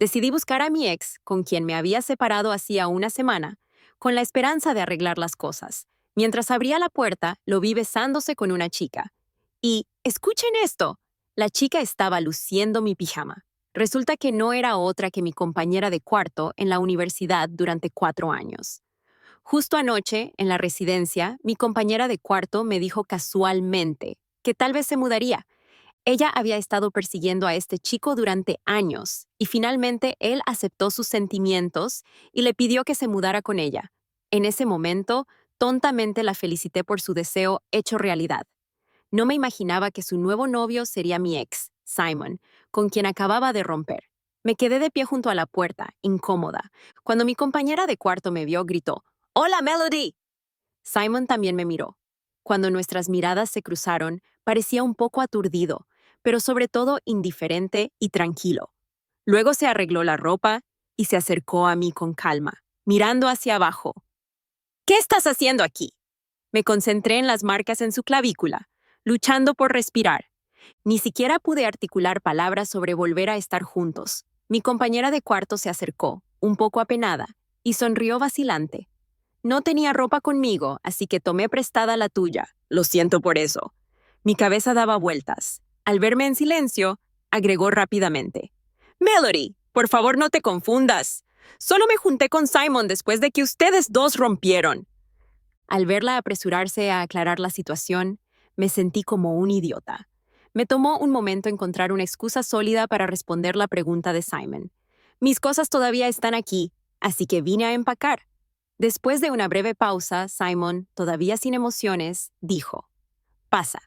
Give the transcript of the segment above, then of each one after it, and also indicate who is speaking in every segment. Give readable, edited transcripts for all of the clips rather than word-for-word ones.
Speaker 1: Decidí buscar a mi ex, con quien me había separado hacía una semana, con la esperanza de arreglar las cosas. Mientras abría la puerta, lo vi besándose con una chica. Y, escuchen esto, la chica estaba luciendo mi pijama. Resulta que no era otra que mi compañera de cuarto en la universidad durante 4 años. Justo anoche, en la residencia, mi compañera de cuarto me dijo casualmente que tal vez se mudaría. Ella había estado persiguiendo a este chico durante años y finalmente él aceptó sus sentimientos y le pidió que se mudara con ella. En ese momento, tontamente la felicité por su deseo hecho realidad. No me imaginaba que su nuevo novio sería mi ex, Simon, con quien acababa de romper. Me quedé de pie junto a la puerta, incómoda. Cuando mi compañera de cuarto me vio, gritó, «¡Hola, Melody!». Simon también me miró. Cuando nuestras miradas se cruzaron, parecía un poco aturdido, pero sobre todo indiferente y tranquilo. Luego se arregló la ropa y se acercó a mí con calma, mirando hacia abajo. «¿Qué estás haciendo aquí?». Me concentré en las marcas en su clavícula, luchando por respirar. Ni siquiera pude articular palabras sobre volver a estar juntos. Mi compañera de cuarto se acercó, un poco apenada, y sonrió vacilante. «No tenía ropa conmigo, así que tomé prestada la tuya. Lo siento por eso». Mi cabeza daba vueltas. Al verme en silencio, agregó rápidamente, «Melody, por favor no te confundas. Solo me junté con Simon después de que ustedes dos rompieron». Al verla apresurarse a aclarar la situación, me sentí como un idiota. Me tomó un momento encontrar una excusa sólida para responder la pregunta de Simon. «Mis cosas todavía están aquí, así que vine a empacar». Después de una breve pausa, Simon, todavía sin emociones, dijo, «Pasa».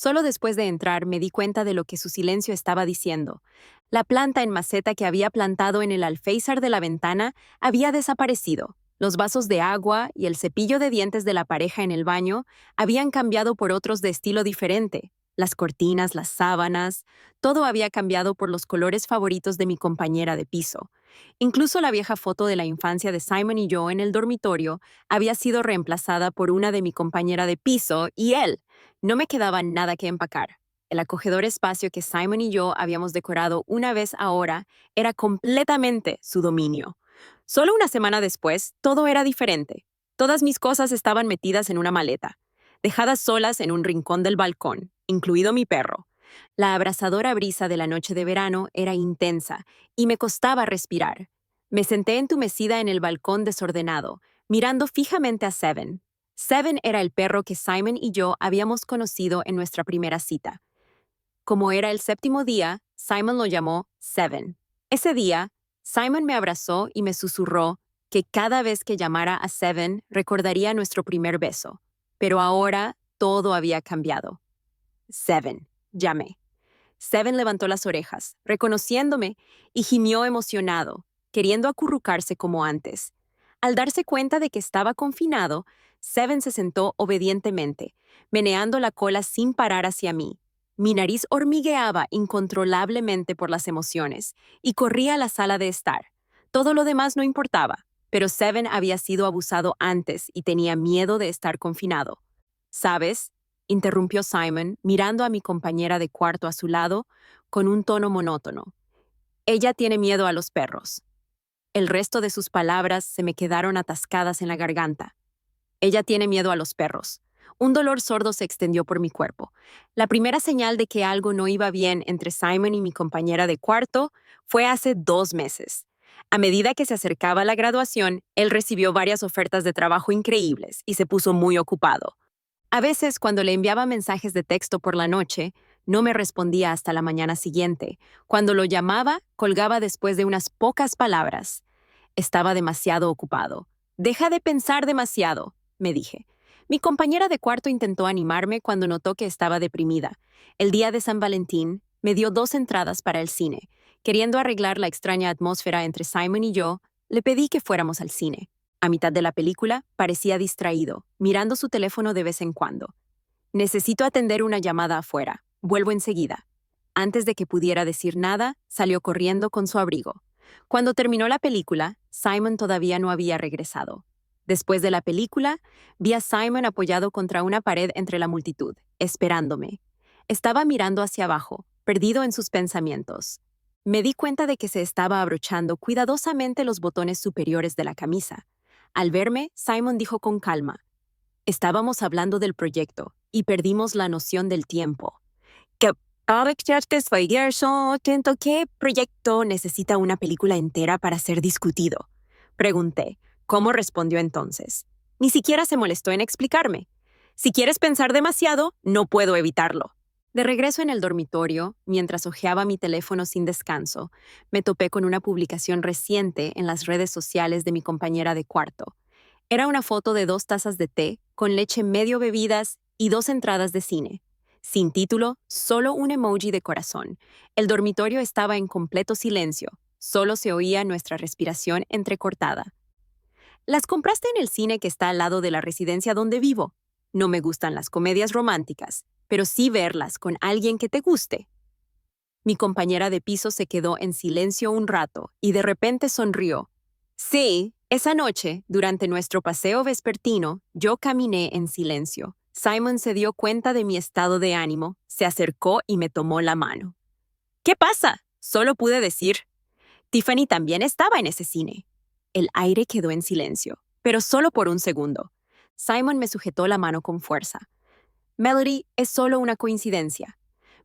Speaker 1: Solo después de entrar me di cuenta de lo que su silencio estaba diciendo. La planta en maceta que había plantado en el alféizar de la ventana había desaparecido. Los vasos de agua y el cepillo de dientes de la pareja en el baño habían cambiado por otros de estilo diferente. Las cortinas, las sábanas, todo había cambiado por los colores favoritos de mi compañera de piso. Incluso la vieja foto de la infancia de Simon y yo en el dormitorio había sido reemplazada por una de mi compañera de piso y él. No me quedaba nada que empacar. El acogedor espacio que Simon y yo habíamos decorado una vez ahora era completamente su dominio. Solo una semana después, todo era diferente. Todas mis cosas estaban metidas en una maleta, dejadas solas en un rincón del balcón, incluido mi perro. La abrasadora brisa de la noche de verano era intensa y me costaba respirar. Me senté entumecida en el balcón desordenado, mirando fijamente a Seven. Seven era el perro que Simon y yo habíamos conocido en nuestra primera cita. Como era el séptimo día, Simon lo llamó Seven. Ese día, Simon me abrazó y me susurró que cada vez que llamara a Seven recordaría nuestro primer beso. Pero ahora todo había cambiado. «Seven», llamé. Seven levantó las orejas, reconociéndome, y gimió emocionado, queriendo acurrucarse como antes. Al darse cuenta de que estaba confinado, Seven se sentó obedientemente, meneando la cola sin parar hacia mí. Mi nariz hormigueaba incontrolablemente por las emociones y corría a la sala de estar. Todo lo demás no importaba, pero Seven había sido abusado antes y tenía miedo de estar confinado. «¿Sabes?», interrumpió Simon, mirando a mi compañera de cuarto a su lado con un tono monótono. «Ella tiene miedo a los perros». El resto de sus palabras se me quedaron atascadas en la garganta. «Ella tiene miedo a los perros». Un dolor sordo se extendió por mi cuerpo. La primera señal de que algo no iba bien entre Simon y mi compañera de cuarto fue hace 2 meses. A medida que se acercaba la graduación, él recibió varias ofertas de trabajo increíbles y se puso muy ocupado. A veces, cuando le enviaba mensajes de texto por la noche, no me respondía hasta la mañana siguiente. Cuando lo llamaba, colgaba después de unas pocas palabras. Estaba demasiado ocupado. «Deja de pensar demasiado», me dije. Mi compañera de cuarto intentó animarme cuando notó que estaba deprimida. El día de San Valentín, me dio 2 entradas para el cine. Queriendo arreglar la extraña atmósfera entre Simon y yo, le pedí que fuéramos al cine. A mitad de la película, parecía distraído, mirando su teléfono de vez en cuando. «Necesito atender una llamada afuera. Vuelvo enseguida». Antes de que pudiera decir nada, salió corriendo con su abrigo. Cuando terminó la película, Simon todavía no había regresado. Después de la película, vi a Simon apoyado contra una pared entre la multitud, esperándome. Estaba mirando hacia abajo, perdido en sus pensamientos. Me di cuenta de que se estaba abrochando cuidadosamente los botones superiores de la camisa. Al verme, Simon dijo con calma: estábamos hablando del proyecto y perdimos la noción del tiempo. ¿Qué ¿Qué proyecto necesita una película entera para ser discutido? Pregunté. ¿Cómo respondió entonces? Ni siquiera se molestó en explicarme. Si quieres pensar demasiado, no puedo evitarlo. De regreso en el dormitorio, mientras hojeaba mi teléfono sin descanso, me topé con una publicación reciente en las redes sociales de mi compañera de cuarto. Era una foto de 2 tazas de té, con leche medio bebidas y 2 entradas de cine. Sin título, solo un emoji de corazón. El dormitorio estaba en completo silencio. Solo se oía nuestra respiración entrecortada. ¿Las compraste en el cine que está al lado de la residencia donde vivo? No me gustan las comedias románticas, pero sí verlas con alguien que te guste. Mi compañera de piso se quedó en silencio un rato y de repente sonrió. Sí, esa noche, durante nuestro paseo vespertino, yo caminé en silencio. Simon se dio cuenta de mi estado de ánimo, se acercó y me tomó la mano. ¿Qué pasa? Solo pude decir. Tiffany también estaba en ese cine. El aire quedó en silencio, pero solo por un segundo. Simon me sujetó la mano con fuerza. Melody, es solo una coincidencia.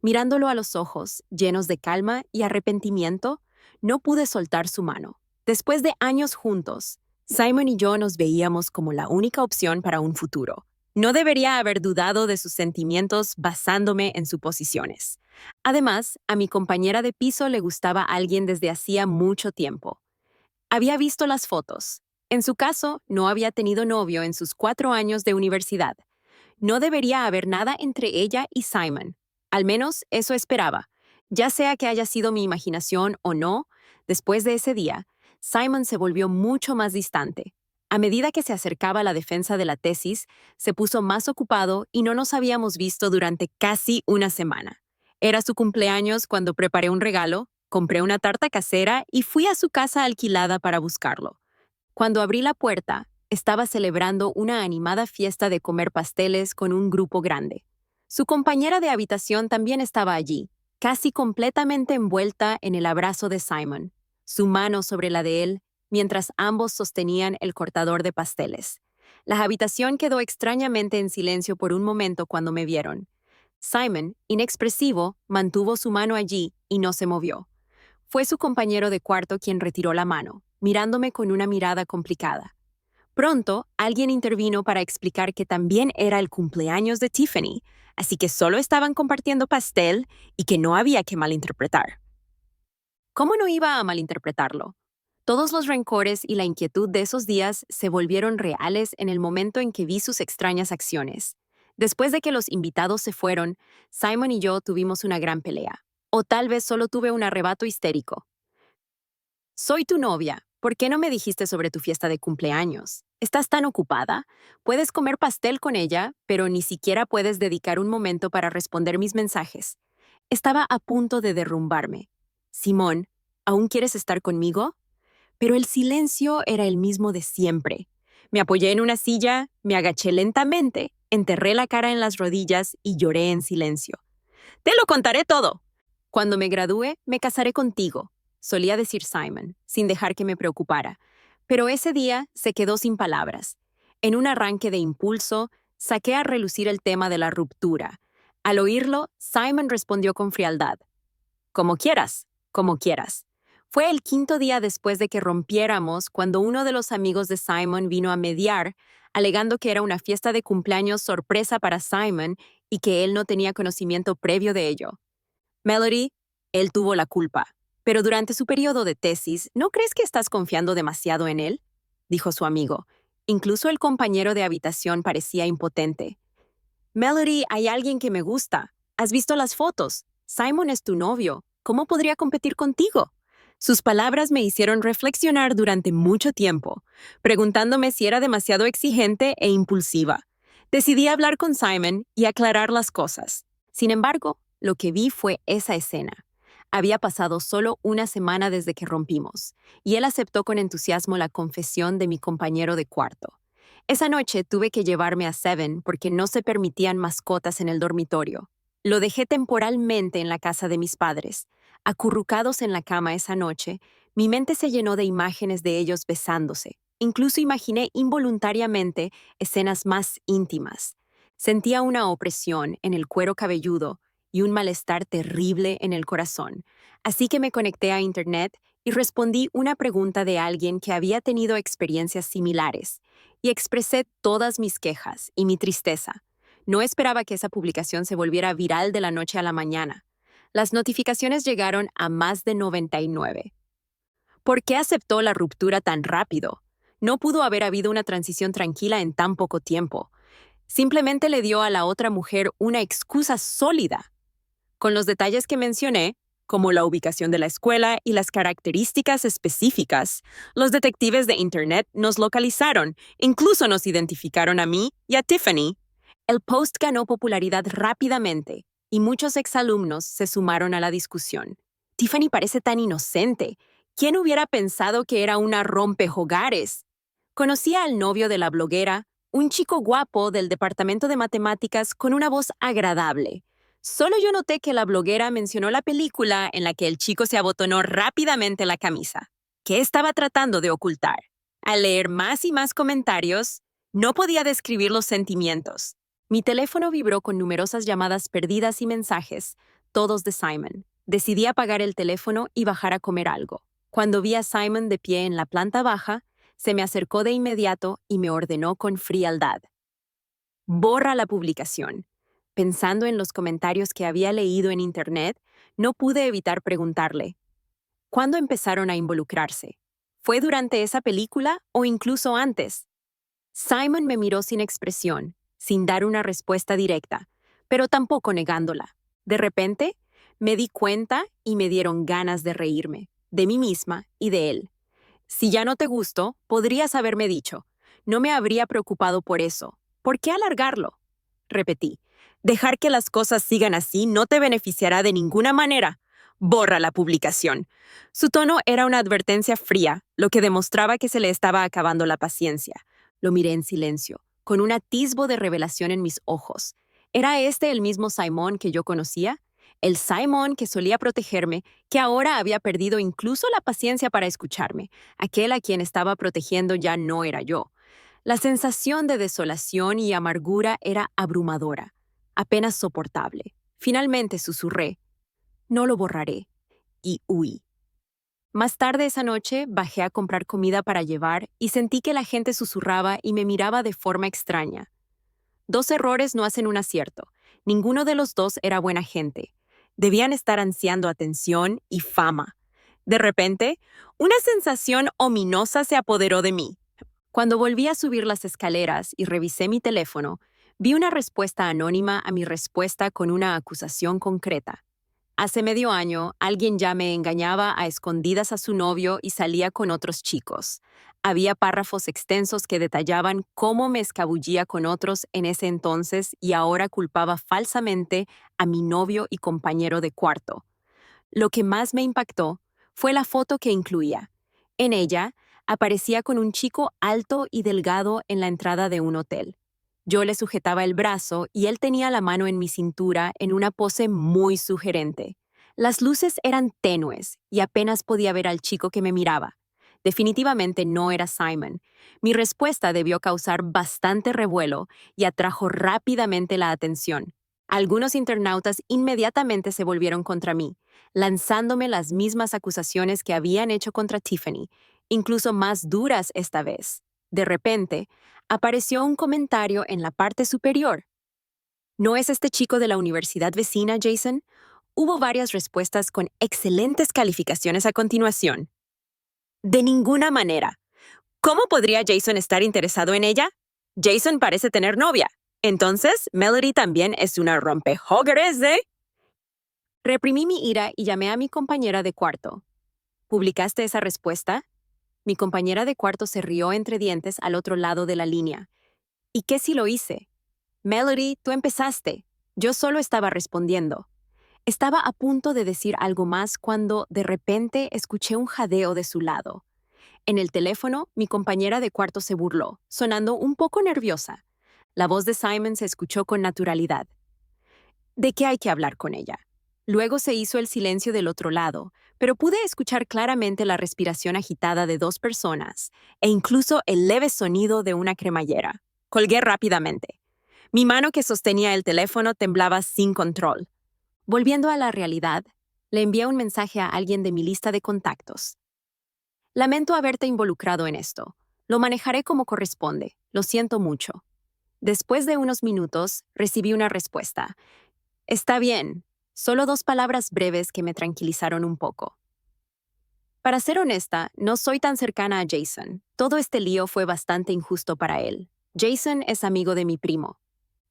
Speaker 1: Mirándolo a los ojos, llenos de calma y arrepentimiento, no pude soltar su mano. Después de años juntos, Simon y yo nos veíamos como la única opción para un futuro. No debería haber dudado de sus sentimientos basándome en suposiciones. Además, a mi compañera de piso le gustaba alguien desde hacía mucho tiempo. Había visto las fotos. En su caso, no había tenido novio en sus 4 años de universidad. No debería haber nada entre ella y Simon. Al menos eso esperaba. Ya sea que haya sido mi imaginación o no, después de ese día, Simon se volvió mucho más distante. A medida que se acercaba a la defensa de la tesis, se puso más ocupado y no nos habíamos visto durante casi una semana. Era su cumpleaños cuando preparé un regalo, compré una tarta casera y fui a su casa alquilada para buscarlo. Cuando abrí la puerta, estaba celebrando una animada fiesta de comer pasteles con un grupo grande. Su compañera de habitación también estaba allí, casi completamente envuelta en el abrazo de Simon, su mano sobre la de él, mientras ambos sostenían el cortador de pasteles. La habitación quedó extrañamente en silencio por un momento cuando me vieron. Simon, inexpresivo, mantuvo su mano allí y no se movió. Fue su compañero de cuarto quien retiró la mano, mirándome con una mirada complicada. Pronto, alguien intervino para explicar que también era el cumpleaños de Tiffany, así que solo estaban compartiendo pastel y que no había que malinterpretar. ¿Cómo no iba a malinterpretarlo? Todos los rencores y la inquietud de esos días se volvieron reales en el momento en que vi sus extrañas acciones. Después de que los invitados se fueron, Simon y yo tuvimos una gran pelea. O tal vez solo tuve un arrebato histérico. Soy tu novia. ¿Por qué no me dijiste sobre tu fiesta de cumpleaños? ¿Estás tan ocupada? Puedes comer pastel con ella, pero ni siquiera puedes dedicar un momento para responder mis mensajes. Estaba a punto de derrumbarme. Simón, ¿aún quieres estar conmigo? Pero el silencio era el mismo de siempre. Me apoyé en una silla, me agaché lentamente, enterré la cara en las rodillas y lloré en silencio. Te lo contaré todo. Cuando me gradúe, me casaré contigo, solía decir Simon, sin dejar que me preocupara. Pero ese día se quedó sin palabras. En un arranque de impulso, saqué a relucir el tema de la ruptura. Al oírlo, Simon respondió con frialdad. Como quieras, como quieras. Fue el 5.º día después de que rompiéramos cuando uno de los amigos de Simon vino a mediar, alegando que era una fiesta de cumpleaños sorpresa para Simon y que él no tenía conocimiento previo de ello. Melody, él tuvo la culpa. Pero durante su periodo de tesis, ¿no crees que estás confiando demasiado en él?, dijo su amigo. Incluso el compañero de habitación parecía impotente. Melody, hay alguien que me gusta. ¿Has visto las fotos? Simon es tu novio. ¿Cómo podría competir contigo? Sus palabras me hicieron reflexionar durante mucho tiempo, preguntándome si era demasiado exigente e impulsiva. Decidí hablar con Simon y aclarar las cosas. Sin embargo, lo que vi fue esa escena. Había pasado solo una semana desde que rompimos, y él aceptó con entusiasmo la confesión de mi compañero de cuarto. Esa noche tuve que llevarme a Seven porque no se permitían mascotas en el dormitorio. Lo dejé temporalmente en la casa de mis padres. Acurrucados en la cama esa noche, mi mente se llenó de imágenes de ellos besándose. Incluso imaginé involuntariamente escenas más íntimas. Sentía una opresión en el cuero cabelludo y un malestar terrible en el corazón. Así que me conecté a Internet y respondí una pregunta de alguien que había tenido experiencias similares, y expresé todas mis quejas y mi tristeza. No esperaba que esa publicación se volviera viral de la noche a la mañana. Las notificaciones llegaron a más de 99. ¿Por qué aceptó la ruptura tan rápido? No pudo haber habido una transición tranquila en tan poco tiempo. Simplemente le dio a la otra mujer una excusa sólida. Con los detalles que mencioné, como la ubicación de la escuela y las características específicas, los detectives de Internet nos localizaron, incluso nos identificaron a mí y a Tiffany. El post ganó popularidad rápidamente y muchos exalumnos se sumaron a la discusión. Tiffany parece tan inocente. ¿Quién hubiera pensado que era una rompehogares? Conocía al novio de la bloguera, un chico guapo del departamento de matemáticas con una voz agradable. Solo yo noté que la bloguera mencionó la película en la que el chico se abotonó rápidamente la camisa. ¿Qué estaba tratando de ocultar? Al leer más y más comentarios, no podía describir los sentimientos. Mi teléfono vibró con numerosas llamadas perdidas y mensajes, todos de Simon. Decidí apagar el teléfono y bajar a comer algo. Cuando vi a Simon de pie en la planta baja, se me acercó de inmediato y me ordenó con frialdad: borra la publicación. Pensando en los comentarios que había leído en Internet, no pude evitar preguntarle: ¿cuándo empezaron a involucrarse? ¿Fue durante esa película o incluso antes? Simon me miró sin expresión, sin dar una respuesta directa, pero tampoco negándola. De repente, me di cuenta y me dieron ganas de reírme, de mí misma y de él. Si ya no te gusto, podrías haberme dicho. No me habría preocupado por eso. ¿Por qué alargarlo? Repetí. Dejar que las cosas sigan así no te beneficiará de ninguna manera. Borra la publicación. Su tono era una advertencia fría, lo que demostraba que se le estaba acabando la paciencia. Lo miré en silencio, con un atisbo de revelación en mis ojos. ¿Era este el mismo Simon que yo conocía? El Simon que solía protegerme, que ahora había perdido incluso la paciencia para escucharme. Aquel a quien estaba protegiendo ya no era yo. La sensación de desolación y amargura era abrumadora, apenas soportable. Finalmente susurré: no lo borraré, y huí. Más tarde esa noche bajé a comprar comida para llevar y sentí que la gente susurraba y me miraba de forma extraña. Dos errores no hacen un acierto. Ninguno de los dos era buena gente. Debían estar ansiando atención y fama. De repente, una sensación ominosa se apoderó de mí. Cuando volví a subir las escaleras y revisé mi teléfono, vi una respuesta anónima a mi respuesta con una acusación concreta. Hace medio año, alguien ya me engañaba a escondidas a su novio y salía con otros chicos. Había párrafos extensos que detallaban cómo me escabullía con otros en ese entonces y ahora culpaba falsamente a mi novio y compañero de cuarto. Lo que más me impactó fue la foto que incluía. En ella, aparecía con un chico alto y delgado en la entrada de un hotel. Yo le sujetaba el brazo y él tenía la mano en mi cintura en una pose muy sugerente. Las luces eran tenues y apenas podía ver al chico que me miraba. Definitivamente no era Simon. Mi respuesta debió causar bastante revuelo y atrajo rápidamente la atención. Algunos internautas inmediatamente se volvieron contra mí, lanzándome las mismas acusaciones que habían hecho contra Tiffany, incluso más duras esta vez. De repente, apareció un comentario en la parte superior. ¿No es este chico de la universidad vecina, Jason? Hubo varias respuestas con excelentes calificaciones a continuación. De ninguna manera. ¿Cómo podría Jason estar interesado en ella? Jason parece tener novia. Entonces, Melody también es una rompehogares, ¿eh? Reprimí mi ira y llamé a mi compañera de cuarto. ¿Publicaste esa respuesta? Mi compañera de cuarto se rió entre dientes al otro lado de la línea. ¿Y qué si lo hice? Melody, tú empezaste. Yo solo estaba respondiendo. Estaba a punto de decir algo más cuando, de repente, escuché un jadeo de su lado. En el teléfono, mi compañera de cuarto se burló, sonando un poco nerviosa. La voz de Simon se escuchó con naturalidad. ¿De qué hay que hablar con ella? Luego se hizo el silencio del otro lado, pero pude escuchar claramente la respiración agitada de dos personas e incluso el leve sonido de una cremallera. Colgué rápidamente. Mi mano que sostenía el teléfono temblaba sin control. Volviendo a la realidad, le envié un mensaje a alguien de mi lista de contactos. Lamento haberte involucrado en esto. Lo manejaré como corresponde. Lo siento mucho. Después de unos minutos, recibí una respuesta. Está bien. Solo dos palabras breves que me tranquilizaron un poco. Para ser honesta, no soy tan cercana a Jason. Todo este lío fue bastante injusto para él. Jason es amigo de mi primo.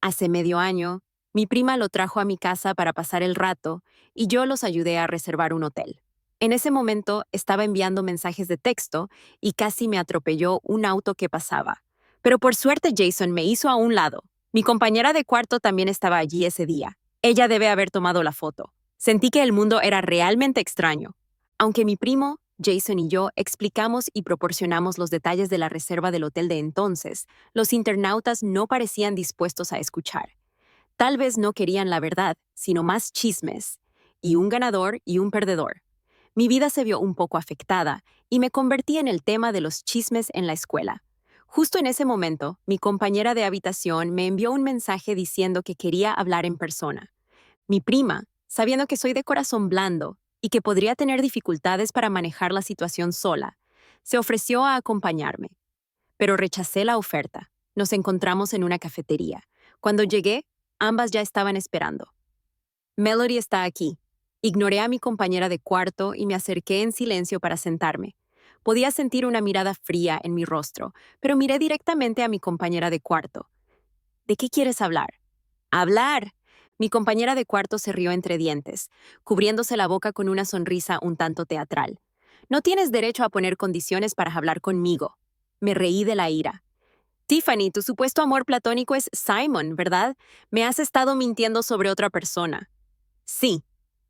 Speaker 1: Hace medio año, mi prima lo trajo a mi casa para pasar el rato y yo los ayudé a reservar un hotel. En ese momento estaba enviando mensajes de texto y casi me atropelló un auto que pasaba. Pero por suerte Jason me hizo a un lado. Mi compañera de cuarto también estaba allí ese día. Ella debe haber tomado la foto. Sentí que el mundo era realmente extraño. Aunque mi primo, Jason y yo explicamos y proporcionamos los detalles de la reserva del hotel de entonces, los internautas no parecían dispuestos a escuchar. Tal vez no querían la verdad, sino más chismes. Y un ganador y un perdedor. Mi vida se vio un poco afectada y me convertí en el tema de los chismes en la escuela. Justo en ese momento, mi compañera de habitación me envió un mensaje diciendo que quería hablar en persona. Mi prima, sabiendo que soy de corazón blando y que podría tener dificultades para manejar la situación sola, se ofreció a acompañarme. Pero rechacé la oferta. Nos encontramos en una cafetería. Cuando llegué, ambas ya estaban esperando. Melody está aquí. Ignoré a mi compañera de cuarto y me acerqué en silencio para sentarme. Podía sentir una mirada fría en mi rostro, pero miré directamente a mi compañera de cuarto. ¿De qué quieres hablar? ¡Hablar! Mi compañera de cuarto se rió entre dientes, cubriéndose la boca con una sonrisa un tanto teatral. No tienes derecho a poner condiciones para hablar conmigo. Me reí de la ira. Tiffany, tu supuesto amor platónico es Simon, ¿verdad? Me has estado mintiendo sobre otra persona. Sí,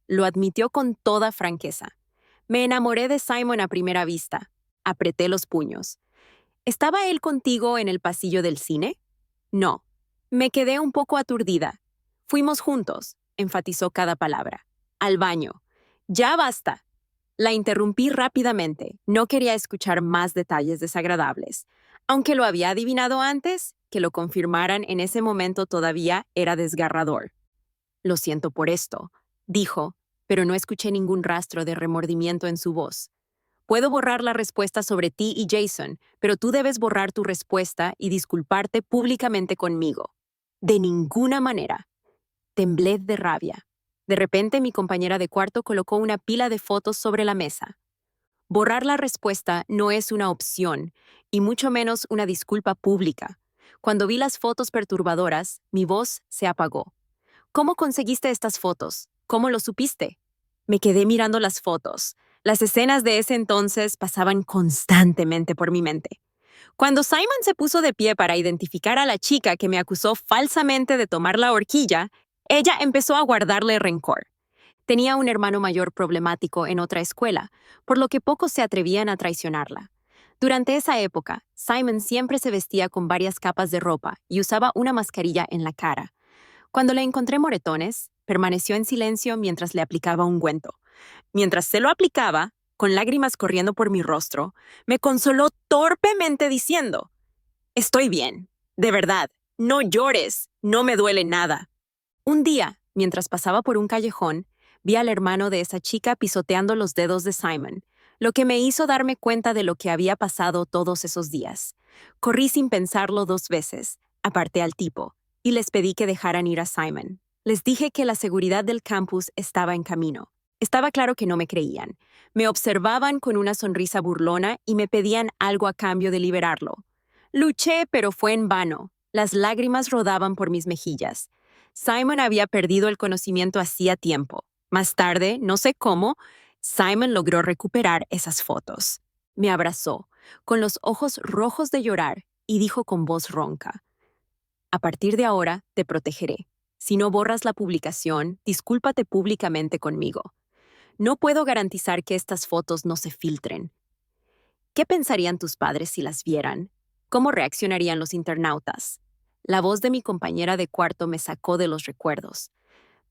Speaker 1: lo admitió con toda franqueza. Me enamoré de Simon a primera vista. Apreté los puños. ¿Estaba él contigo en el pasillo del cine? No. Me quedé un poco aturdida. Fuimos juntos, enfatizó cada palabra. Al baño. Ya basta. La interrumpí rápidamente. No quería escuchar más detalles desagradables. Aunque lo había adivinado antes, que lo confirmaran en ese momento todavía era desgarrador. Lo siento por esto, dijo, pero no escuché ningún rastro de remordimiento en su voz. Puedo borrar la respuesta sobre ti y Jason, pero tú debes borrar tu respuesta y disculparte públicamente conmigo. De ninguna manera. Temblé de rabia. De repente mi compañera de cuarto colocó una pila de fotos sobre la mesa. Borrar la respuesta no es una opción, y mucho menos una disculpa pública. Cuando vi las fotos perturbadoras, mi voz se apagó. ¿Cómo conseguiste estas fotos? ¿Cómo lo supiste? Me quedé mirando las fotos. Las escenas de ese entonces pasaban constantemente por mi mente. Cuando Simon se puso de pie para identificar a la chica que me acusó falsamente de tomar la horquilla, ella empezó a guardarle rencor. Tenía un hermano mayor problemático en otra escuela, por lo que pocos se atrevían a traicionarla. Durante esa época, Simon siempre se vestía con varias capas de ropa y usaba una mascarilla en la cara. Cuando le encontré moretones, permaneció en silencio mientras le aplicaba ungüento. Mientras se lo aplicaba, con lágrimas corriendo por mi rostro, me consoló torpemente diciendo, «Estoy bien, de verdad, no llores, no me duele nada». Un día, mientras pasaba por un callejón, vi al hermano de esa chica pisoteando los dedos de Simon, lo que me hizo darme cuenta de lo que había pasado todos esos días. Corrí sin pensarlo 2 veces, aparté al tipo, y les pedí que dejaran ir a Simon. Les dije que la seguridad del campus estaba en camino. Estaba claro que no me creían. Me observaban con una sonrisa burlona y me pedían algo a cambio de liberarlo. Luché, pero fue en vano. Las lágrimas rodaban por mis mejillas. Simon había perdido el conocimiento hacía tiempo. Más tarde, no sé cómo, Simon logró recuperar esas fotos. Me abrazó, con los ojos rojos de llorar, y dijo con voz ronca, «A partir de ahora, te protegeré. Si no borras la publicación, discúlpate públicamente conmigo. No puedo garantizar que estas fotos no se filtren. ¿Qué pensarían tus padres si las vieran? ¿Cómo reaccionarían los internautas?» La voz de mi compañera de cuarto me sacó de los recuerdos.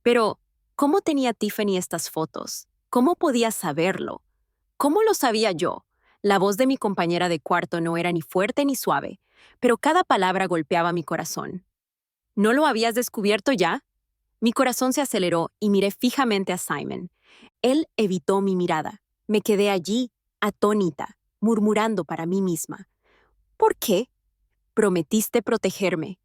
Speaker 1: Pero, ¿Cómo tenía Tiffany estas fotos? ¿Cómo podía saberlo? ¿Cómo lo sabía yo? La voz de mi compañera de cuarto no era ni fuerte ni suave, pero cada palabra golpeaba mi corazón. ¿No lo habías descubierto ya? Mi corazón se aceleró y miré fijamente a Simon. Él evitó mi mirada. Me quedé allí, atónita, murmurando para mí misma. ¿Por qué? Prometiste protegerme.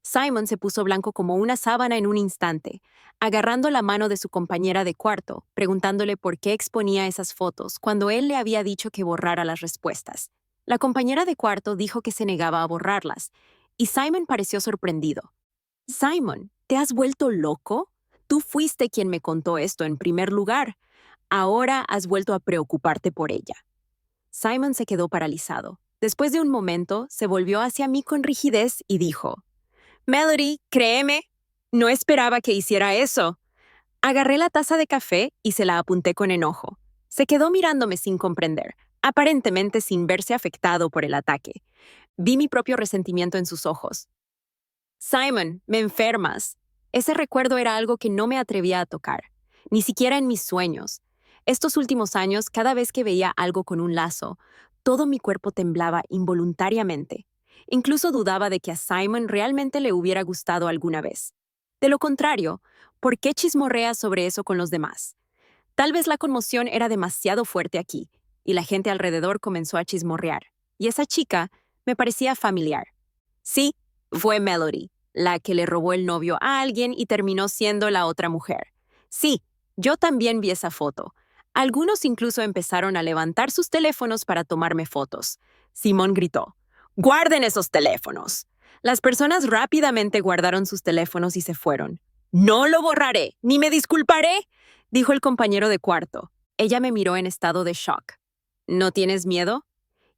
Speaker 1: Simon se puso blanco como una sábana en un instante, agarrando la mano de su compañera de cuarto, preguntándole por qué exponía esas fotos cuando él le había dicho que borrara las respuestas. La compañera de cuarto dijo que se negaba a borrarlas, y Simon pareció sorprendido. Simon, ¿te has vuelto loco? Tú fuiste quien me contó esto en primer lugar. Ahora has vuelto a preocuparte por ella. Simon se quedó paralizado. Después de un momento, se volvió hacia mí con rigidez y dijo: Melody, créeme, no esperaba que hiciera eso. Agarré la taza de café y se la apunté con enojo. Se quedó mirándome sin comprender, aparentemente sin verse afectado por el ataque. Vi mi propio resentimiento en sus ojos. Simon, me enfermas. Ese recuerdo era algo que no me atrevía a tocar, ni siquiera en mis sueños. Estos últimos años, cada vez que veía algo con un lazo, todo mi cuerpo temblaba involuntariamente. Incluso dudaba de que a Simon realmente le hubiera gustado alguna vez. De lo contrario, ¿por qué chismorrea sobre eso con los demás? Tal vez la conmoción era demasiado fuerte aquí, y la gente alrededor comenzó a chismorrear, y esa chica me parecía familiar. Sí, fue Melody, la que le robó el novio a alguien y terminó siendo la otra mujer. Sí, yo también vi esa foto. Algunos incluso empezaron a levantar sus teléfonos para tomarme fotos. Simón gritó: ¡Guarden esos teléfonos! Las personas rápidamente guardaron sus teléfonos y se fueron. «No lo borraré, ni me disculparé», dijo el compañero de cuarto. Ella me miró en estado de shock. «¿No tienes miedo?»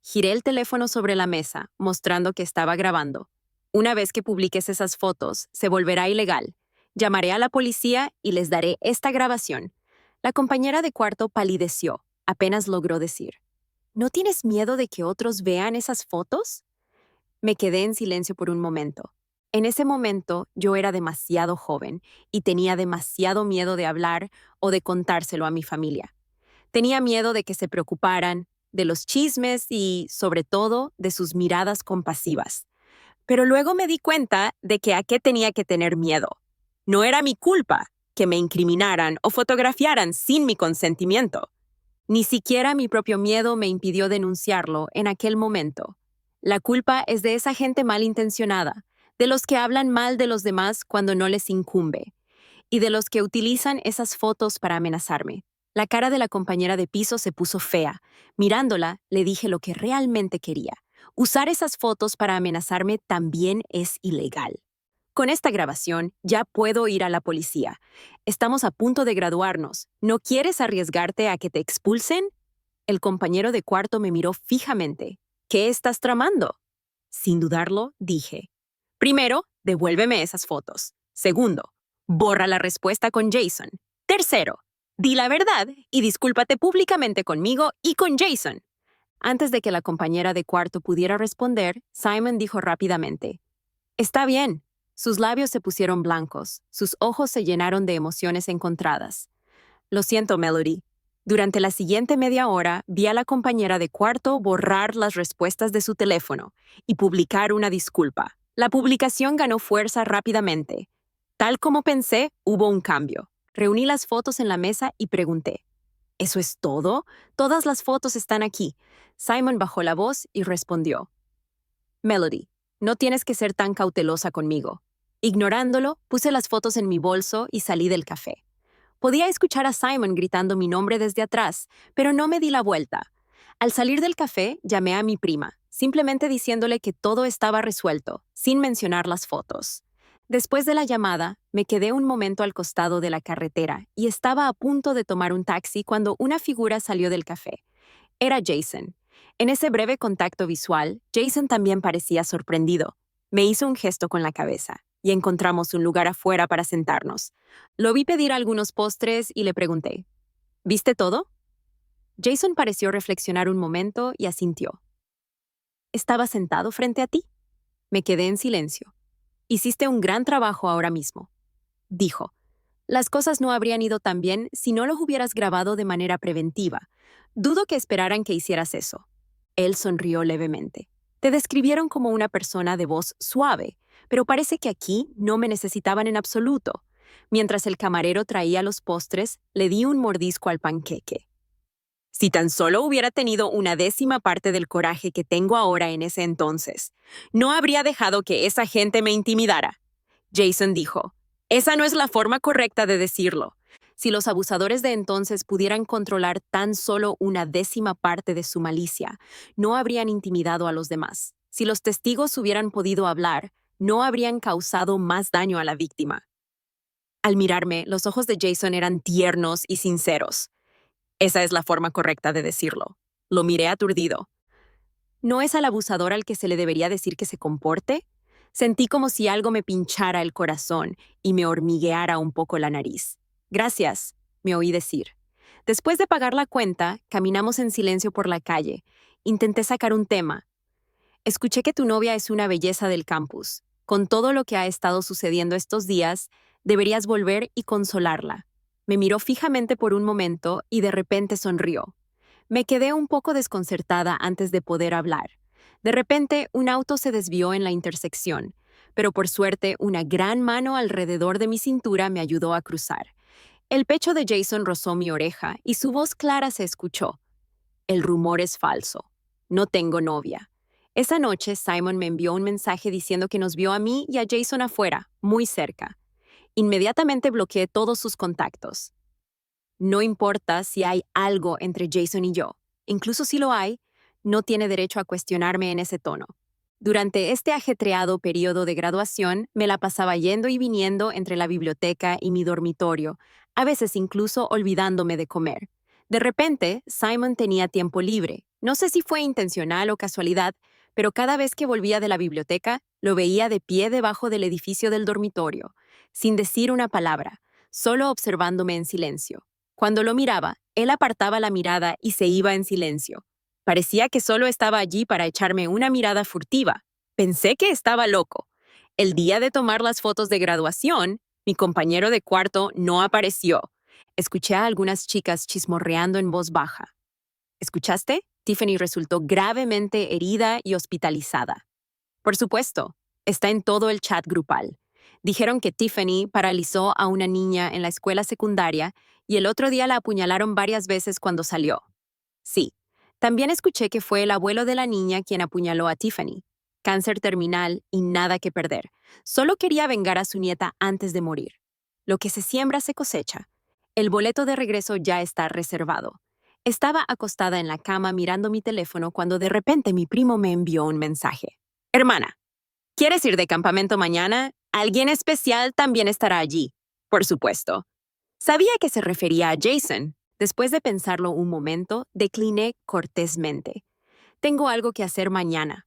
Speaker 1: Giré el teléfono sobre la mesa, mostrando que estaba grabando. Una vez que publiques esas fotos, se volverá ilegal. Llamaré a la policía y les daré esta grabación. La compañera de cuarto palideció. Apenas logró decir: ¿No tienes miedo de que otros vean esas fotos? Me quedé en silencio por un momento. En ese momento yo era demasiado joven y tenía demasiado miedo de hablar o de contárselo a mi familia. Tenía miedo de que se preocuparan, de los chismes y, sobre todo, de sus miradas compasivas. Pero luego me di cuenta de que a qué tenía que tener miedo. No era mi culpa que me incriminaran o fotografiaran sin mi consentimiento. Ni siquiera mi propio miedo me impidió denunciarlo en aquel momento. La culpa es de esa gente malintencionada, de los que hablan mal de los demás cuando no les incumbe, y de los que utilizan esas fotos para amenazarme. La cara de la compañera de piso se puso fea. Mirándola, le dije lo que realmente quería. Usar esas fotos para amenazarme también es ilegal. Con esta grabación ya puedo ir a la policía. Estamos a punto de graduarnos. ¿No quieres arriesgarte a que te expulsen? El compañero de cuarto me miró fijamente. ¿Qué estás tramando? Sin dudarlo, dije: primero, devuélveme esas fotos. Segundo, borra la respuesta con Jason. Tercero, di la verdad y discúlpate públicamente conmigo y con Jason. Antes de que la compañera de cuarto pudiera responder, Simon dijo rápidamente: Está bien. Sus labios se pusieron blancos, sus ojos se llenaron de emociones encontradas. Lo siento, Melody. Durante la siguiente media hora vi a la compañera de cuarto borrar las respuestas de su teléfono y publicar una disculpa. La publicación ganó fuerza rápidamente. Tal como pensé, hubo un cambio. Reuní las fotos en la mesa y pregunté: ¿Eso es todo? Todas las fotos están aquí. Simon bajó la voz y respondió: Melody, no tienes que ser tan cautelosa conmigo. Ignorándolo, puse las fotos en mi bolso y salí del café. Podía escuchar a Simon gritando mi nombre desde atrás, pero no me di la vuelta. Al salir del café, llamé a mi prima, simplemente diciéndole que todo estaba resuelto, sin mencionar las fotos. Después de la llamada, me quedé un momento al costado de la carretera y estaba a punto de tomar un taxi cuando una figura salió del café. Era Jason. En ese breve contacto visual, Jason también parecía sorprendido. Me hizo un gesto con la cabeza y encontramos un lugar afuera para sentarnos. Lo vi pedir algunos postres y le pregunté: ¿Viste todo? Jason pareció reflexionar un momento y asintió. ¿Estaba sentado frente a ti? Me quedé en silencio. Hiciste un gran trabajo ahora mismo, dijo. Las cosas no habrían ido tan bien si no los hubieras grabado de manera preventiva. Dudo que esperaran que hicieras eso. Él sonrió levemente. Te describieron como una persona de voz suave, pero parece que aquí no me necesitaban en absoluto. Mientras el camarero traía los postres, le di un mordisco al panqueque. Si tan solo hubiera tenido una décima parte del coraje que tengo ahora en ese entonces, no habría dejado que esa gente me intimidara. Jason dijo, esa no es la forma correcta de decirlo. Si los abusadores de entonces pudieran controlar tan solo una décima parte de su malicia, no habrían intimidado a los demás. Si los testigos hubieran podido hablar, no habrían causado más daño a la víctima. Al mirarme, los ojos de Jason eran tiernos y sinceros. Esa es la forma correcta de decirlo. Lo miré aturdido. ¿No es al abusador al que se le debería decir que se comporte? Sentí como si algo me pinchara el corazón y me hormigueara un poco la nariz. Gracias, me oí decir. Después de pagar la cuenta, caminamos en silencio por la calle. Intenté sacar un tema. Escuché que tu novia es una belleza del campus. Con todo lo que ha estado sucediendo estos días, deberías volver y consolarla. Me miró fijamente por un momento y de repente sonrió. Me quedé un poco desconcertada antes de poder hablar. De repente, un auto se desvió en la intersección, pero por suerte una gran mano alrededor de mi cintura me ayudó a cruzar. El pecho de Jason rozó mi oreja y su voz clara se escuchó. El rumor es falso. No tengo novia. Esa noche, Simon me envió un mensaje diciendo que nos vio a mí y a Jason afuera, muy cerca. Inmediatamente bloqueé todos sus contactos. No importa si hay algo entre Jason y yo. Incluso si lo hay, no tiene derecho a cuestionarme en ese tono. Durante este ajetreado periodo de graduación, me la pasaba yendo y viniendo entre la biblioteca y mi dormitorio, a veces incluso olvidándome de comer. De repente, Simon tenía tiempo libre. No sé si fue intencional o casualidad, pero cada vez que volvía de la biblioteca, lo veía de pie debajo del edificio del dormitorio, sin decir una palabra, solo observándome en silencio. Cuando lo miraba, él apartaba la mirada y se iba en silencio. Parecía que solo estaba allí para echarme una mirada furtiva. Pensé que estaba loco. El día de tomar las fotos de graduación, mi compañero de cuarto no apareció. Escuché a algunas chicas chismorreando en voz baja. ¿Escuchaste? Tiffany resultó gravemente herida y hospitalizada. Por supuesto, está en todo el chat grupal. Dijeron que Tiffany paralizó a una niña en la escuela secundaria y el otro día la apuñalaron varias veces cuando salió. Sí, también escuché que fue el abuelo de la niña quien apuñaló a Tiffany. Cáncer terminal y nada que perder. Solo quería vengar a su nieta antes de morir. Lo que se siembra se cosecha. El boleto de regreso ya está reservado. Estaba acostada en la cama mirando mi teléfono cuando de repente mi primo me envió un mensaje. Hermana, ¿quieres ir de campamento mañana? Alguien especial también estará allí. Por supuesto. Sabía que se refería a Jason. Después de pensarlo un momento, decliné cortésmente. Tengo algo que hacer mañana.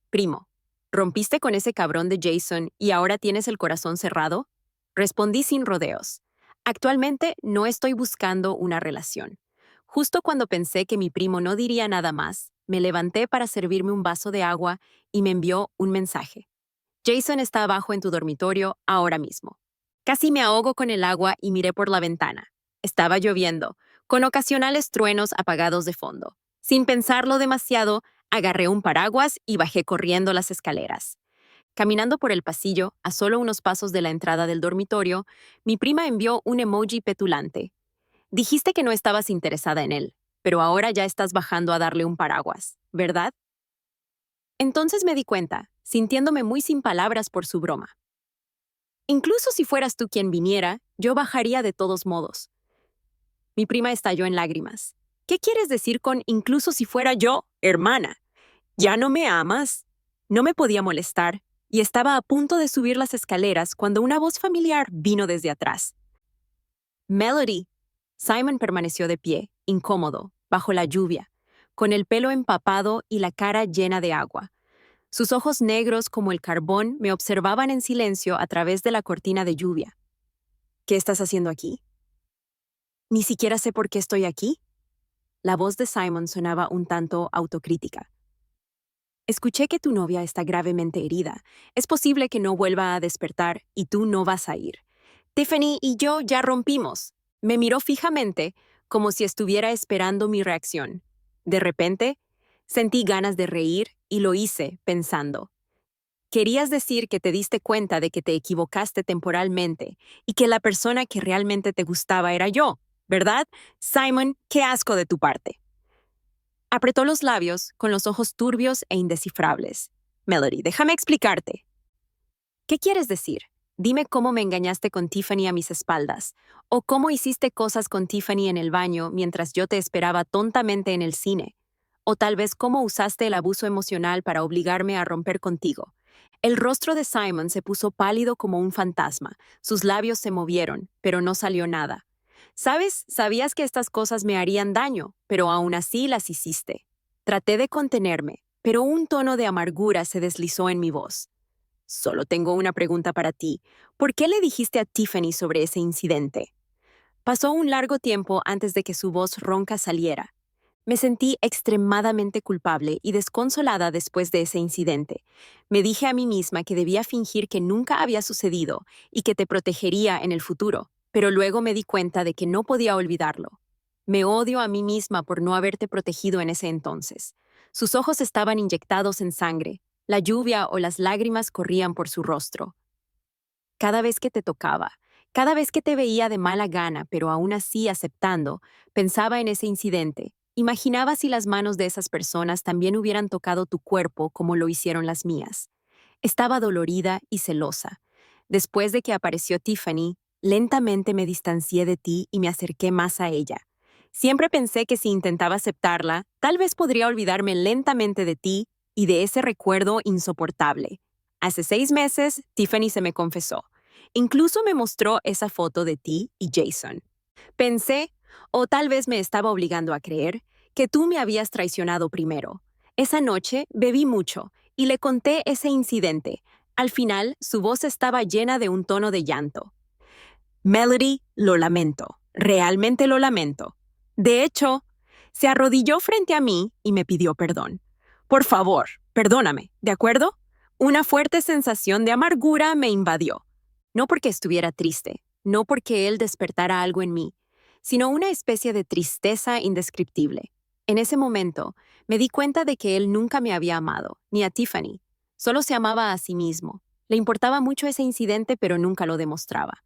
Speaker 1: Primo, ¿rompiste con ese cabrón de Jason y ahora tienes el corazón cerrado? Respondí sin rodeos. Actualmente no estoy buscando una relación. Justo cuando pensé que mi primo no diría nada más, me levanté para servirme un vaso de agua y me envió un mensaje. Jason está abajo en tu dormitorio ahora mismo. Casi me ahogo con el agua y miré por la ventana. Estaba lloviendo, con ocasionales truenos apagados de fondo. Sin pensarlo demasiado, agarré un paraguas y bajé corriendo las escaleras. Caminando por el pasillo, a solo unos pasos de la entrada del dormitorio, mi prima envió un emoji petulante. Dijiste que no estabas interesada en él, pero ahora ya estás bajando a darle un paraguas, ¿verdad? Entonces me di cuenta, sintiéndome muy sin palabras por su broma. Incluso si fueras tú quien viniera, yo bajaría de todos modos. Mi prima estalló en lágrimas. ¿Qué quieres decir con incluso si fuera yo, hermana? ¿Ya no me amas? No me podía molestar, y estaba a punto de subir las escaleras cuando una voz familiar vino desde atrás. Melody. Simon permaneció de pie, incómodo, bajo la lluvia, con el pelo empapado y la cara llena de agua. Sus ojos negros como el carbón me observaban en silencio a través de la cortina de lluvia. ¿Qué estás haciendo aquí? Ni siquiera sé por qué estoy aquí. La voz de Simon sonaba un tanto autocrítica. Escuché que tu novia está gravemente herida. Es posible que no vuelva a despertar y tú no vas a ir. Tiffany y yo ya rompimos. Me miró fijamente, como si estuviera esperando mi reacción. De repente, sentí ganas de reír y lo hice, pensando. Querías decir que te diste cuenta de que te equivocaste temporalmente y que la persona que realmente te gustaba era yo, ¿verdad? Simon, qué asco de tu parte. Apretó los labios con los ojos turbios e indescifrables. Melody, déjame explicarte. ¿Qué quieres decir? Dime cómo me engañaste con Tiffany a mis espaldas, o cómo hiciste cosas con Tiffany en el baño mientras yo te esperaba tontamente en el cine, o tal vez cómo usaste el abuso emocional para obligarme a romper contigo. El rostro de Simon se puso pálido como un fantasma, sus labios se movieron, pero no salió nada. Sabías que estas cosas me harían daño, pero aún así las hiciste. Traté de contenerme, pero un tono de amargura se deslizó en mi voz. Solo tengo una pregunta para ti. ¿Por qué le dijiste a Tiffany sobre ese incidente? Pasó un largo tiempo antes de que su voz ronca saliera. Me sentí extremadamente culpable y desconsolada después de ese incidente. Me dije a mí misma que debía fingir que nunca había sucedido y que te protegería en el futuro, pero luego me di cuenta de que no podía olvidarlo. Me odio a mí misma por no haberte protegido en ese entonces. Sus ojos estaban inyectados en sangre, la lluvia o las lágrimas corrían por su rostro. Cada vez que te tocaba, cada vez que te veía de mala gana, pero aún así aceptando, pensaba en ese incidente. Imaginaba si las manos de esas personas también hubieran tocado tu cuerpo como lo hicieron las mías. Estaba dolorida y celosa. Después de que apareció Tiffany, lentamente me distancié de ti y me acerqué más a ella. Siempre pensé que si intentaba aceptarla, tal vez podría olvidarme lentamente de ti y de ese recuerdo insoportable. Hace 6 meses, Tiffany se me confesó. Incluso me mostró esa foto de ti y Jason. Pensé, o tal vez me estaba obligando a creer, que tú me habías traicionado primero. Esa noche bebí mucho y le conté ese incidente. Al final, su voz estaba llena de un tono de llanto. Melody, lo lamento. Realmente lo lamento. De hecho, se arrodilló frente a mí y me pidió perdón. Por favor, perdóname, ¿de acuerdo? Una fuerte sensación de amargura me invadió. No porque estuviera triste, no porque él despertara algo en mí, sino una especie de tristeza indescriptible. En ese momento, me di cuenta de que él nunca me había amado, ni a Tiffany. Solo se amaba a sí mismo. Le importaba mucho ese incidente, pero nunca lo demostraba.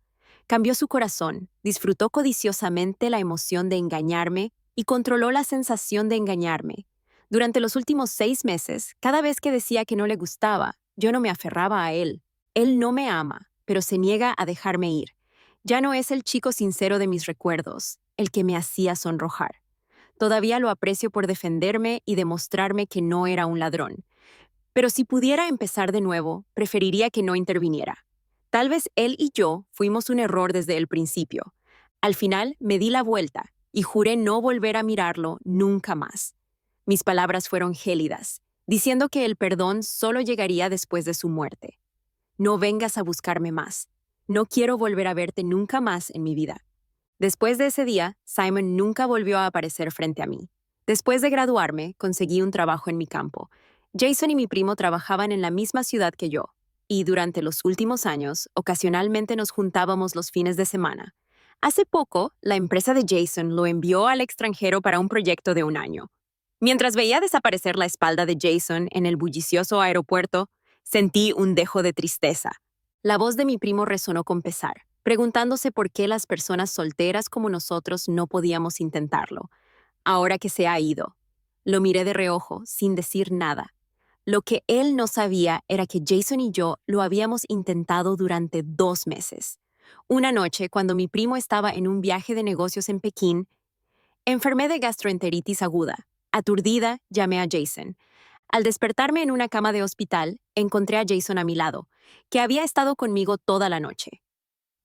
Speaker 1: Cambió su corazón, disfrutó codiciosamente la emoción de engañarme y controló la sensación de engañarme. Durante los últimos 6 meses, cada vez que decía que no le gustaba, yo no me aferraba a él. Él no me ama, pero se niega a dejarme ir. Ya no es el chico sincero de mis recuerdos, el que me hacía sonrojar. Todavía lo aprecio por defenderme y demostrarme que no era un ladrón. Pero si pudiera empezar de nuevo, preferiría que no interviniera. Tal vez él y yo fuimos un error desde el principio. Al final me di la vuelta y juré no volver a mirarlo nunca más. Mis palabras fueron gélidas, diciendo que el perdón solo llegaría después de su muerte. No vengas a buscarme más. No quiero volver a verte nunca más en mi vida. Después de ese día, Simon nunca volvió a aparecer frente a mí. Después de graduarme, conseguí un trabajo en mi campo. Jason y mi primo trabajaban en la misma ciudad que yo, y durante los últimos años, ocasionalmente nos juntábamos los fines de semana. Hace poco, la empresa de Jason lo envió al extranjero para un proyecto de un año. Mientras veía desaparecer la espalda de Jason en el bullicioso aeropuerto, sentí un dejo de tristeza. La voz de mi primo resonó con pesar, preguntándose por qué las personas solteras como nosotros no podíamos intentarlo. Ahora que se ha ido, lo miré de reojo, sin decir nada. Lo que él no sabía era que Jason y yo lo habíamos intentado durante 2 meses. Una noche, cuando mi primo estaba en un viaje de negocios en Pekín, enfermé de gastroenteritis aguda. Aturdida, llamé a Jason. Al despertarme en una cama de hospital, encontré a Jason a mi lado, que había estado conmigo toda la noche.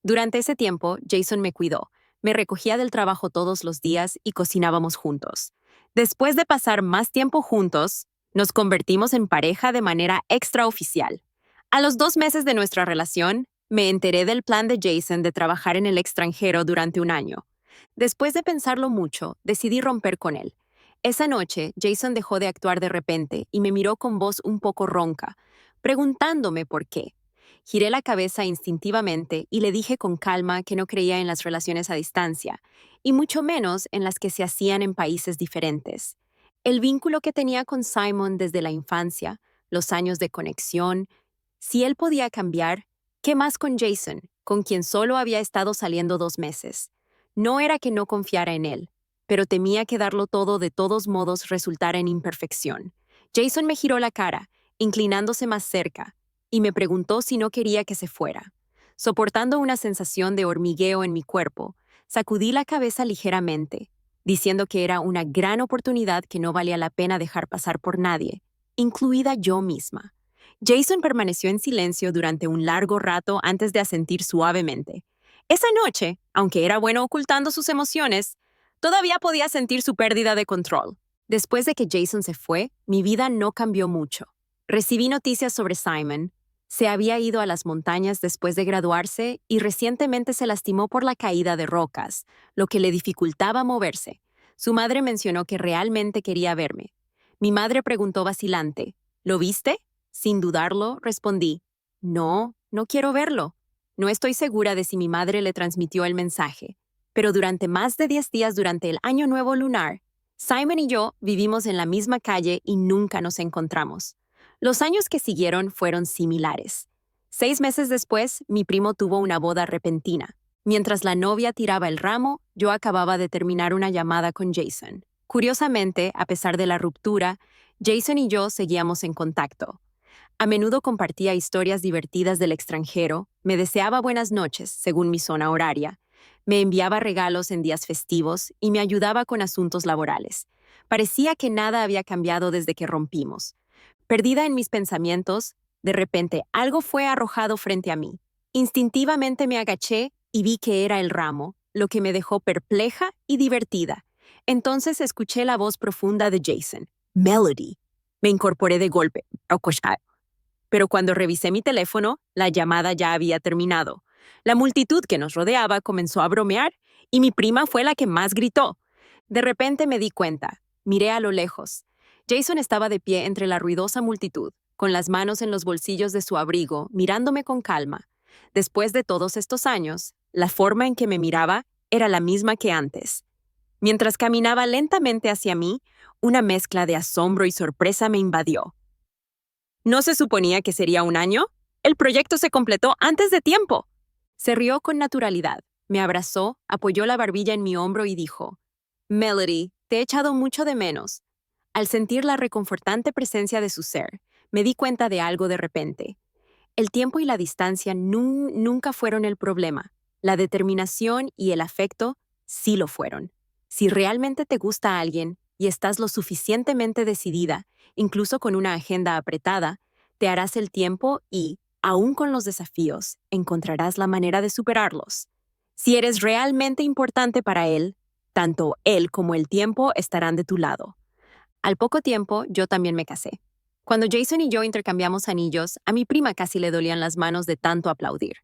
Speaker 1: Durante ese tiempo, Jason me cuidó, me recogía del trabajo todos los días y cocinábamos juntos. Después de pasar más tiempo juntos, nos convertimos en pareja de manera extraoficial. A los 2 meses de nuestra relación, me enteré del plan de Jason de trabajar en el extranjero durante un año. Después de pensarlo mucho, decidí romper con él. Esa noche, Jason dejó de actuar de repente y me miró con voz un poco ronca, preguntándome por qué. Giré la cabeza instintivamente y le dije con calma que no creía en las relaciones a distancia, y mucho menos en las que se hacían en países diferentes. El vínculo que tenía con Simon desde la infancia, los años de conexión, si él podía cambiar, ¿qué más con Jason, con quien solo había estado saliendo 2 meses? No era que no confiara en él, pero temía que darlo todo de todos modos resultara en imperfección. Jason me giró la cara, inclinándose más cerca, y me preguntó si no quería que se fuera. Soportando una sensación de hormigueo en mi cuerpo, sacudí la cabeza ligeramente, diciendo que era una gran oportunidad que no valía la pena dejar pasar por nadie, incluida yo misma. Jason permaneció en silencio durante un largo rato antes de asentir suavemente. Esa noche, aunque era bueno ocultando sus emociones, todavía podía sentir su pérdida de control. Después de que Jason se fue, mi vida no cambió mucho. Recibí noticias sobre Simon. Se había ido a las montañas después de graduarse y recientemente se lastimó por la caída de rocas, lo que le dificultaba moverse. Su madre mencionó que realmente quería verme. Mi madre preguntó vacilante, ¿lo viste? Sin dudarlo, respondí, no, no quiero verlo. No estoy segura de si mi madre le transmitió el mensaje, pero durante más de 10 días durante el Año Nuevo lunar, Simon y yo vivimos en la misma calle y nunca nos encontramos. Los años que siguieron fueron similares. 6 meses después, mi primo tuvo una boda repentina. Mientras la novia tiraba el ramo, yo acababa de terminar una llamada con Jason. Curiosamente, a pesar de la ruptura, Jason y yo seguíamos en contacto. A menudo compartía historias divertidas del extranjero, me deseaba buenas noches, según mi zona horaria, me enviaba regalos en días festivos y me ayudaba con asuntos laborales. Parecía que nada había cambiado desde que rompimos. Perdida en mis pensamientos, de repente algo fue arrojado frente a mí. Instintivamente me agaché y vi que era el ramo, lo que me dejó perpleja y divertida. Entonces escuché la voz profunda de Jason. Melody. Me incorporé de golpe. Pero cuando revisé mi teléfono, la llamada ya había terminado. La multitud que nos rodeaba comenzó a bromear y mi prima fue la que más gritó. De repente me di cuenta. Miré a lo lejos. Jason estaba de pie entre la ruidosa multitud, con las manos en los bolsillos de su abrigo, mirándome con calma. Después de todos estos años, la forma en que me miraba era la misma que antes. Mientras caminaba lentamente hacia mí, una mezcla de asombro y sorpresa me invadió. ¿No se suponía que sería un año? El proyecto se completó antes de tiempo. Se rió con naturalidad, me abrazó, apoyó la barbilla en mi hombro y dijo, Melody, te he echado mucho de menos. Al sentir la reconfortante presencia de su ser, me di cuenta de algo de repente. El tiempo y la distancia nunca fueron el problema. La determinación y el afecto sí lo fueron. Si realmente te gusta a alguien y estás lo suficientemente decidida, incluso con una agenda apretada, te harás el tiempo y, aún con los desafíos, encontrarás la manera de superarlos. Si eres realmente importante para él, tanto él como el tiempo estarán de tu lado. Al poco tiempo, yo también me casé. Cuando Jason y yo intercambiamos anillos, a mi prima casi le dolían las manos de tanto aplaudir.